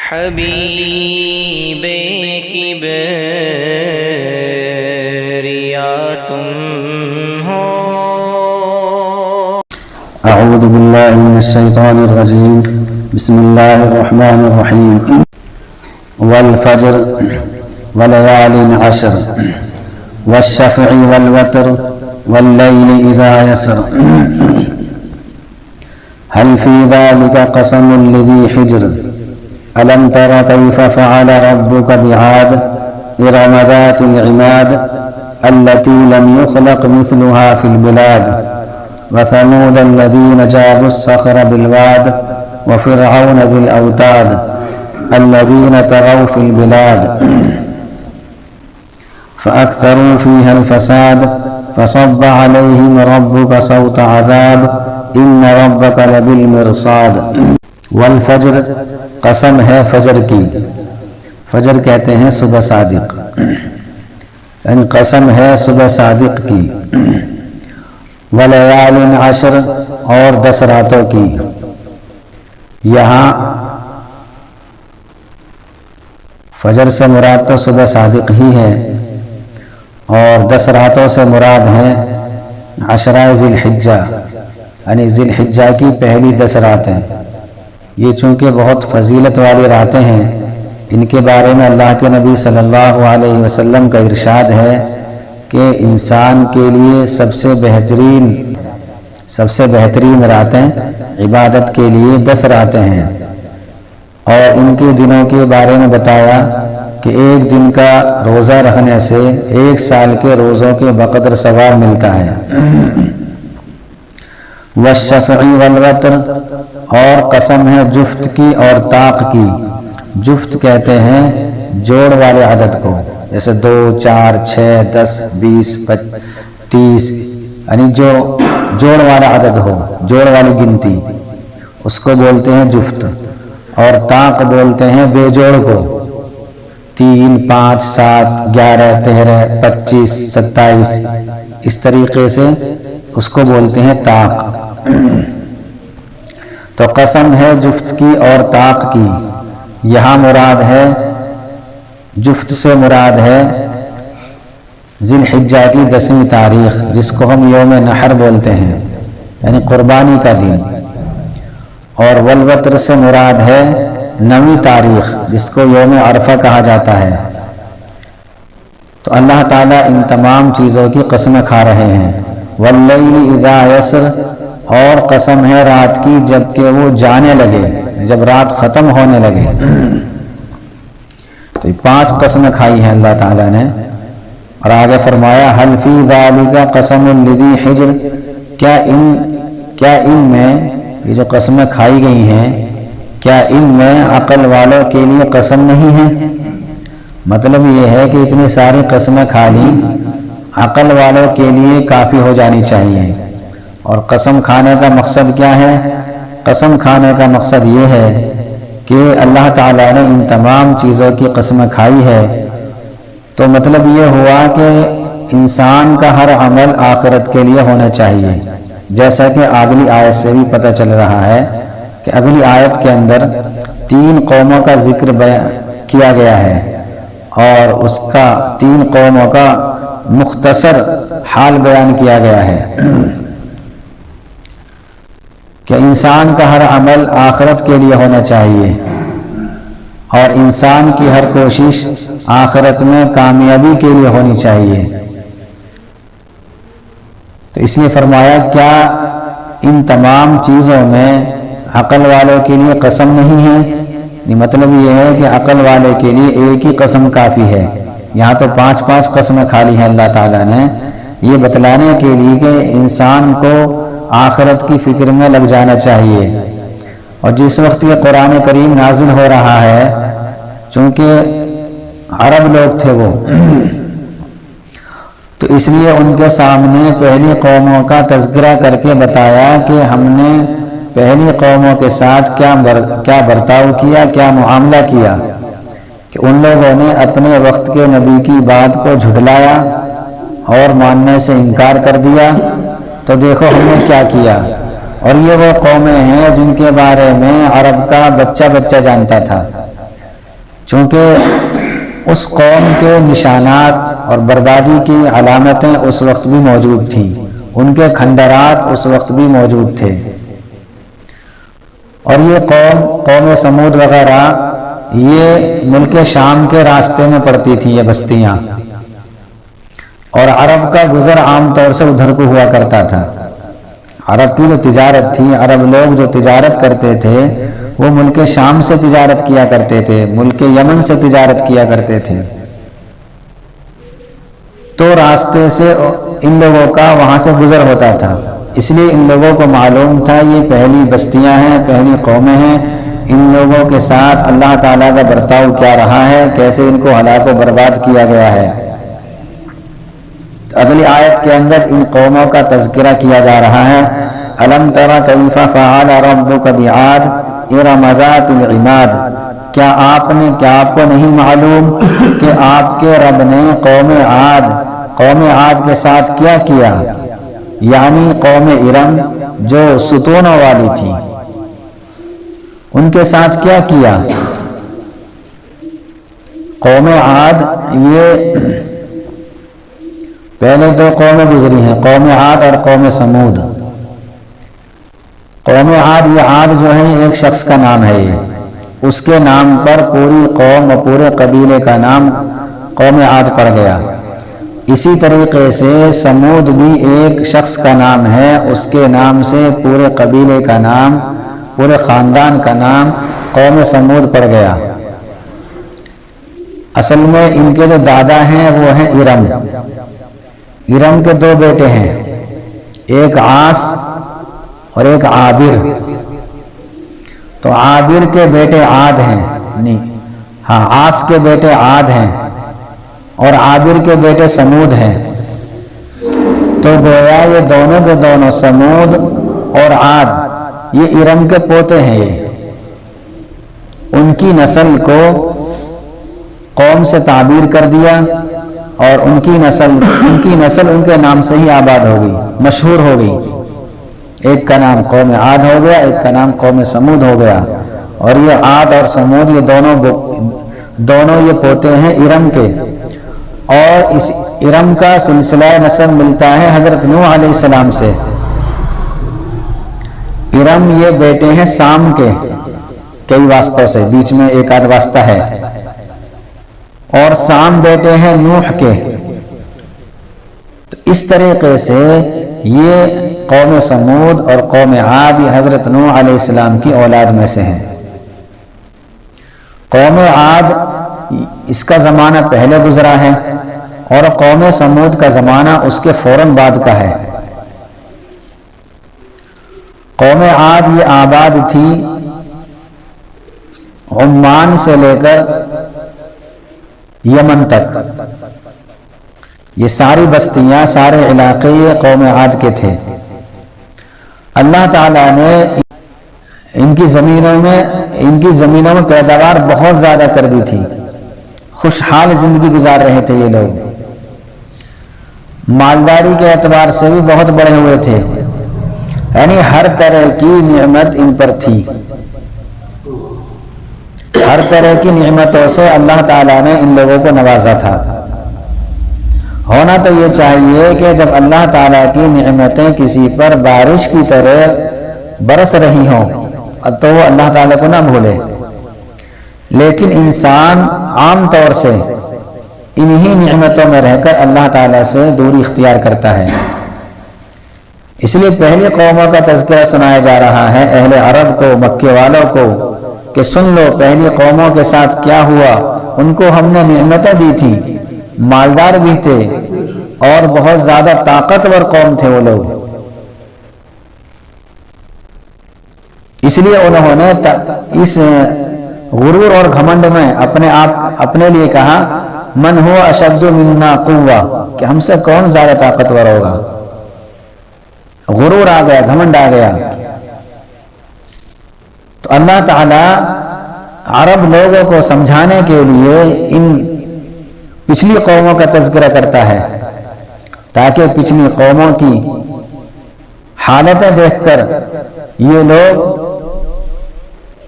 حبیب کبریا تم ہو. اعوذ باللہ من الشیطان الرجیم. بسم اللہ الرحمن الرحیم. والفجر وليال عشر والشفع والوتر والليل إذا يسر هل في ذلك قسم لذي حجر ألم تر كيف فعل ربك بعاد إرم ذات العماد التي لم يخلق مثلها في البلاد وثمود الذين جابوا الصخر بالواد وفرعون ذي الأوتاد الذين طغوا في البلاد فأكثروا فيها الفساد فصب عليهم ربك صوت عذاب إن ربك لبالمرصاد. والفجر قسم ہے فجر کی. فجر کہتے ہیں صبح صادق، یعنی قسم ہے صبح صادق کی. ولیال عشر اور 10 راتوں کی. یہاں فجر سے مراد تو صبح صادق ہی ہے، اور 10 راتوں سے مراد ہیں عشرہ ذی الحجہ، یعنی ذی الحجہ کی پہلی 10 راتیں. یہ چونکہ بہت فضیلت والی راتیں ہیں، ان کے بارے میں اللہ کے نبی صلی اللہ علیہ وسلم کا ارشاد ہے کہ انسان کے لیے سب سے بہترین راتیں عبادت کے لیے 10 راتیں ہیں. اور ان کے دنوں کے بارے میں بتایا کہ ایک دن کا روزہ رکھنے سے 1 سال کے روزوں کے بقدر ثواب ملتا ہے. والشفع والوتر اور قسم ہے جفت کی اور طاق کی. جفت کہتے ہیں جوڑ والے عدد کو، جیسے 2 4 6 10 20 30، یعنی جو جوڑ والا عدد ہو، جوڑ والی گنتی، اس کو بولتے ہیں جفت. اور طاق بولتے ہیں بے جوڑ کو، 3 5 7 11 13 25 27، اس طریقے سے اس کو بولتے ہیں طاق. تو قسم ہے جفت کی اور طاق کی. یہاں مراد ہے، جفت سے مراد ہے ذی الحجہ کی 10ویں تاریخ، جس کو ہم یوم نحر بولتے ہیں، یعنی قربانی کا دن. اور والوتر سے مراد ہے 9ویں تاریخ، جس کو یوم عرفہ کہا جاتا ہے. تو اللہ تعالیٰ ان تمام چیزوں کی قسمیں کھا رہے ہیں. واللیل اذا یسر اور قسم ہے رات کی جب کہ وہ جانے لگے، جب رات ختم ہونے لگے. تو 5 قسمیں کھائی ہیں اللہ تعالیٰ نے. اور آگے فرمایا حل فی ذالک قسم لذی حجر، کیا ان میں یہ جو قسمیں کھائی گئی ہیں، کیا ان میں عقل والوں کے لیے قسم نہیں ہے؟ مطلب یہ ہے کہ اتنی ساری قسمیں کھا لی، عقل والوں کے لیے کافی ہو جانی چاہیے. اور قسم کھانے کا مقصد کیا ہے؟ قسم کھانے کا مقصد یہ ہے کہ اللہ تعالیٰ نے ان تمام چیزوں کی قسمیں کھائی ہے، تو مطلب یہ ہوا کہ انسان کا ہر عمل آخرت کے لیے ہونا چاہیے. جیسا کہ اگلی آیت سے بھی پتہ چل رہا ہے کہ اگلی آیت کے اندر 3 قوموں کا ذکر کیا گیا ہے، اور اس کا 3 قوموں کا مختصر حال بیان کیا گیا ہے کہ انسان کا ہر عمل آخرت کے لیے ہونا چاہیے، اور انسان کی ہر کوشش آخرت میں کامیابی کے لیے ہونی چاہیے. تو اس لیے فرمایا کیا ان تمام چیزوں میں عقل والوں کے لیے قسم نہیں ہے؟ مطلب یہ ہے کہ عقل والے کے لیے ایک ہی قسم کافی ہے. یہاں تو 5 قسمیں کھا لی ہیں اللہ تعالیٰ نے، یہ بتلانے کے لیے کہ انسان کو آخرت کی فکر میں لگ جانا چاہیے. اور جس وقت یہ قرآن کریم نازل ہو رہا ہے، چونکہ عرب لوگ تھے وہ، تو اس لیے ان کے سامنے پہلی قوموں کا تذکرہ کر کے بتایا کہ ہم نے پہلی قوموں کے ساتھ کیا برتاؤ کیا، کیا معاملہ کیا، کہ ان لوگوں نے اپنے وقت کے نبی کی بات کو جھٹلایا اور ماننے سے انکار کر دیا. تو دیکھو ہم نے کیا کیا. اور یہ وہ قومیں ہیں جن کے بارے میں عرب کا بچہ جانتا تھا، چونکہ اس قوم کے نشانات اور بربادی کی علامتیں اس وقت بھی موجود تھیں، ان کے کھنڈرات اس وقت بھی موجود تھے، اور یہ قوم سمود وغیرہ یہ ملک شام کے راستے میں پڑتی تھیں یہ بستیاں، اور عرب کا گزر عام طور سے ادھر کو ہوا کرتا تھا۔ عرب کی جو تجارت تھی، عرب لوگ جو تجارت کرتے تھے وہ ملک شام سے تجارت کیا کرتے تھے، ملک یمن سے تجارت کیا کرتے تھے، تو راستے سے ان لوگوں کا وہاں سے گزر ہوتا تھا، اس لیے ان لوگوں کو معلوم تھا یہ پہلی بستیاں ہیں، پہلی قومیں ہیں، ان لوگوں کے ساتھ اللہ تعالیٰ کا برتاؤ کیا رہا ہے، کیسے ان کو ہلاک و برباد کیا گیا ہے۔ اگلی آیت کے اندر ان قوموں کا تذکرہ کیا جا رہا ہے۔ الم تر کیف فعل ربک بعاد ارم ذات العماد، کیا آپ کو نہیں معلوم کہ آپ کے رب نے قوم عاد کے ساتھ کیا کیا، یعنی قوم ارم جو ستونوں والی تھی ان کے ساتھ کیا کیا۔ قوم عاد یہ پہلے دو قومیں گزری ہیں، قوم عاد اور قوم سمود۔ قوم عاد، یہ عاد جو ہے ایک شخص کا نام ہے، یہ اس کے نام پر پوری قوم اور پورے قبیلے کا نام قوم عاد پڑ گیا۔ اسی طریقے سے سمود بھی ایک شخص کا نام ہے، اس کے نام سے پورے قبیلے کا نام، پورے خاندان کا نام قوم سمود پڑ گیا۔ اصل میں ان کے جو دادا ہیں وہ ہیں ارم۔ ارم کے دو بیٹے ہیں، ایک عاص اور ایک عابر۔ تو عابر کے بیٹے عاد ہیں، عاص کے بیٹے عاد ہیں اور عابر کے بیٹے سمود ہیں۔ تو گویا یہ دونوں کے دونوں سمود اور عاد یہ ارم کے پوتے ہیں، ان کی نسل کو قوم سے تعبیر کر دیا اور ان کی نسل ان کے نام سے ہی آباد ہو گئی، مشہور ہو گئی۔ ایک کا نام قوم عاد ہو گیا، ایک کا نام قوم سمود ہو گیا، اور یہ عاد اور سمود یہ دونوں یہ پوتے ہیں ارم کے، اور اس ارم کا سلسلہ نسب ملتا ہے حضرت نوح علیہ السلام سے۔ ارم یہ بیٹے ہیں سام کے، کئی واسطوں سے، بیچ میں ایک آدھ واسطہ ہے، اور سام بیٹے ہیں نوح کے۔ تو اس طریقے سے یہ قوم سمود اور قوم عاد یہ حضرت نوح علیہ السلام کی اولاد میں سے ہیں۔ قوم عاد اس کا زمانہ پہلے گزرا ہے اور قوم سمود کا زمانہ اس کے فوراً بعد کا ہے۔ قوم عاد یہ آباد تھی عمان سے لے کر یمن تک، یہ ساری بستیاں، سارے علاقے یہ قوم عاد کے تھے۔ اللہ تعالیٰ نے ان کی زمینوں میں پیداوار بہت زیادہ کر دی تھی، خوشحال زندگی گزار رہے تھے یہ لوگ، مالداری کے اعتبار سے بھی بہت بڑے ہوئے تھے، یعنی ہر طرح کی نعمت ان پر تھی، ہر طرح کی نعمتوں سے اللہ تعالیٰ نے ان لوگوں کو نوازا تھا۔ ہونا تو یہ چاہیے کہ جب اللہ تعالیٰ کی نعمتیں کسی پر بارش کی طرح برس رہی ہوں تو وہ اللہ تعالیٰ کو نہ بھولے، لیکن انسان عام طور سے انہی نعمتوں میں رہ کر اللہ تعالیٰ سے دوری اختیار کرتا ہے۔ اس لیے پہلی قوموں کا تذکرہ سنایا جا رہا ہے اہل عرب کو، مکے والوں کو، کہ سن لو پہلی قوموں کے ساتھ کیا ہوا، ان کو ہم نے نعمتیں دی تھی، مالدار بھی تھے اور بہت زیادہ طاقتور قوم تھے وہ لوگ، اس لیے انہوں نے اس غرور اور گھمنڈ میں اپنے لیے کہا من ہوا اشد منا قوہ، کہ ہم سے کون زیادہ طاقتور ہوگا۔ غرور آ گیا، گھمنڈ آ گیا۔ تو اللہ تعالی عرب لوگوں کو سمجھانے کے لیے ان پچھلی قوموں کا تذکرہ کرتا ہے، تاکہ پچھلی قوموں کی حالتیں دیکھ کر یہ لوگ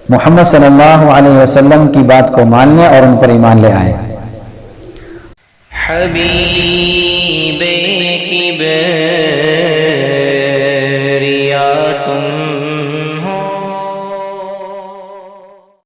محمد صلی اللہ علیہ وسلم کی بات کو مان لیں اور ان پر ایمان لے آئیں. حبیب کبریات